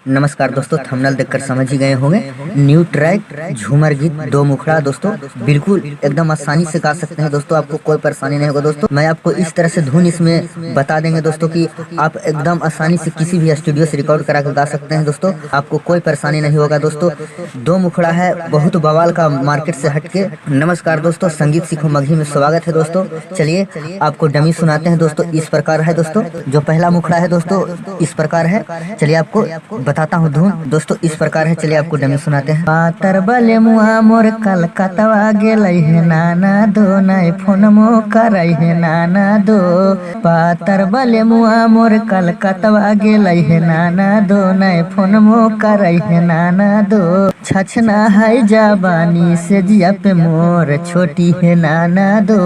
नमस्कार दोस्तों, थंबनेल देखकर समझ ही गए होंगे। न्यू ट्रैक झूमर गीत दो मुखड़ा दोस्तों बिल्कुल एकदम आसानी से गा सकते हैं दोस्तों। आपको कोई परेशानी नहीं होगा दोस्तों। मैं आपको इस तरह से धुन इसमें बता देंगे दोस्तों कि आप एकदम आसानी से किसी भी स्टूडियो से रिकॉर्ड करा कर गा सकते हैं दोस्तों। आपको कोई परेशानी नहीं होगा दोस्तों। दो मुखड़ा है, बहुत बवाल का, मार्केट से हटके। नमस्कार दोस्तों, संगीत सीखो मगही में स्वागत है दोस्तों। चलिए आपको डमी सुनाते हैं दोस्तों। इस प्रकार है दोस्तों, जो पहला मुखड़ा है दोस्तों इस प्रकार है। चलिए आपको बताता हूँ धुन दोस्तों, इस प्रकार है। चलिए आपको डमी सुनाते हैं। पातर बले मुआ मोर कलकत्ता गेलै है नाना दो, नई फोन मो करई है नाना दो। पातर बले मुआ मोर कलकत्ता गेलै है नाना दो, नई फोन मो करई है नाना दो। छछना है जवानी से जिया पे मोर छोटी है नाना दो।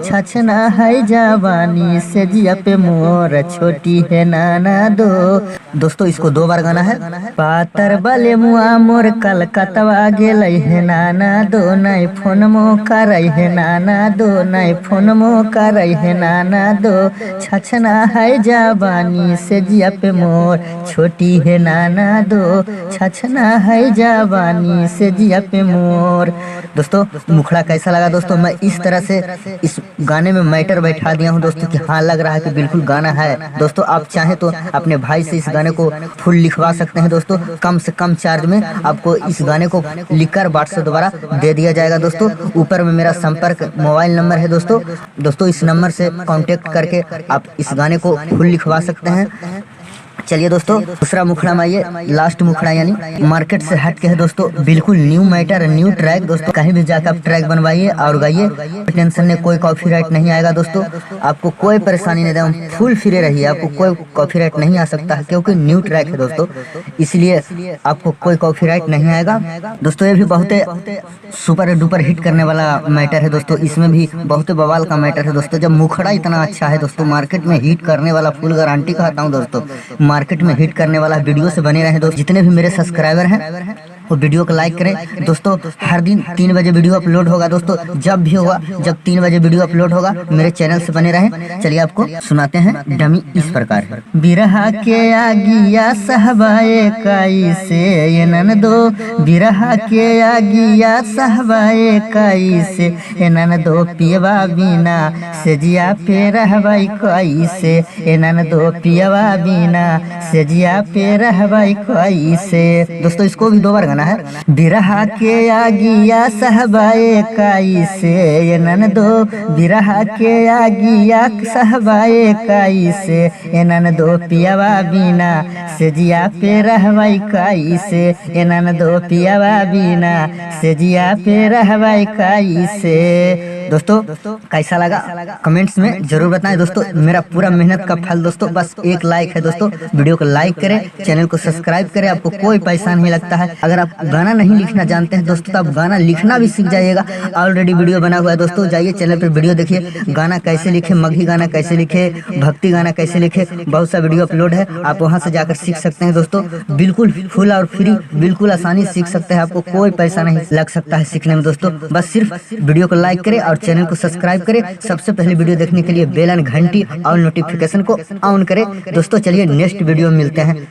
छछना है जवानी से जिया पे मोर छोटी है नाना दो। दोस्तों इसको दो बार गाना है। पातर बले मुआ मोर कलकत्ता गेलै है नाना दो, नई फोन मो करई है नाना दो, नई फोन मो करई है नाना दो। छछना है जवानी से जिया पे मोर छोटी है नाना दो। छछना है जवानी से जिया पे मोर। दोस्तों मुखड़ा कैसा लगा दोस्तों? मैं इस तरह से इस गाने में मैटर बैठा दिया हूँ दोस्तों कि हाँ लग रहा है कि बिल्कुल गाना है दोस्तों। आप चाहें तो अपने भाई से इस गाने को फुल लिखवा सकते हैं दोस्तों। कम से कम चार्ज में आपको इस गाने को लिखकर व्हाट्सएप द्वारा दे दिया जाएगा दोस्तों। ऊपर में मेरा संपर्क मोबाइल नंबर है दोस्तों। दोस्तों इस नंबर से कांटेक्ट करके आप इस गाने को फुल लिखवा सकते हैं। चलिए दोस्तों दूसरा मुखड़ा में आइए। लास्ट मुखड़ा यानी मार्केट से हट के है दोस्तों, बिल्कुल न्यू मैटर, न्यू ट्रैक दोस्तों। कहीं भी जाकर आप ट्रैक बनवाइए और गाइए, टेंशन नहीं, कोई कॉपीराइट नहीं आएगा दोस्तों। आपको कोई परेशानी नहीं देगा, फुल फ्री रहिए, आपको कोई कॉपीराइट नहीं आ सकता है क्योंकि न्यू ट्रैक है दोस्तों, इसलिए आपको कोई कॉपीराइट नहीं आएगा दोस्तों। ये भी बहुत सुपर डुपर हिट करने वाला मैटर है दोस्तों। इसमें भी बहुत बवाल का मैटर है दोस्तों। जब मुखड़ा इतना अच्छा है दोस्तों, मार्केट में हिट करने वाला, फुल गारंटी कहता हूँ दोस्तों, मार्केट में हिट करने वाला वीडियो से बने रहे दोस्तों। जितने भी मेरे सब्सक्राइबर हैं वो वीडियो को लाइक करें दोस्तों। हर दिन 3 बजे वीडियो अपलोड होगा दोस्तों। जब भी होगा, जब 3 बजे वीडियो अपलोड होगा, मेरे चैनल से बने रहें। चलिए आपको सुनाते हैं डमी इस प्रकार है। बिरहा के आगिया सहबाए काई से ये ननदो, बिरहा के आगिया सहबाए काई से ये ननदो, पियवा बिना से जिया पे रहबाई काई से, ये ननदो पियवा बिना से जिया पे रहबाई काई से। दोस्तों इसको भी दो बार गाना है। बिरहा के आगिया सहबाए काई से ये ननदो, बिरहा के आगिया सहबाए काई से ये ननदो, पियवा बिना से जिया पे रहबाई काई से, ये ननदो पियवा बिना से जिया पे रहबाई काई से। दोस्तों कैसा लगा कमेंट्स में जरूर बताएं दोस्तों। मेरा पूरा मेहनत का फल दोस्तों बस एक लाइक है दोस्तों। वीडियो को लाइक करें, चैनल को सब्सक्राइब करें, आपको कोई पैसा नहीं लगता है। अगर आप गाना नहीं लिखना जानते हैं दोस्तों तो आप गाना लिखना भी सीख जाइएगा। ऑलरेडी वीडियो बना हुआ है दोस्तों, जाइए चैनल पर वीडियो देखिए। गाना कैसे लिखे, मगही गाना कैसे लिखे, भक्ति गाना कैसे लिखे, बहुत सा वीडियो अपलोड है, आप वहाँ से जाकर सीख सकते हैं दोस्तों। बिल्कुल फुल और फ्री, बिल्कुल आसानी सीख सकते हैं। आपको कोई पैसा नहीं लग सकता है सीखने में दोस्तों। बस सिर्फ वीडियो को लाइक करें और चैनल को सब्सक्राइब करें। सबसे पहले वीडियो देखने के लिए बेल आइकन घंटी और नोटिफिकेशन को ऑन करें दोस्तों। चलिए नेक्स्ट वीडियो में मिलते हैं।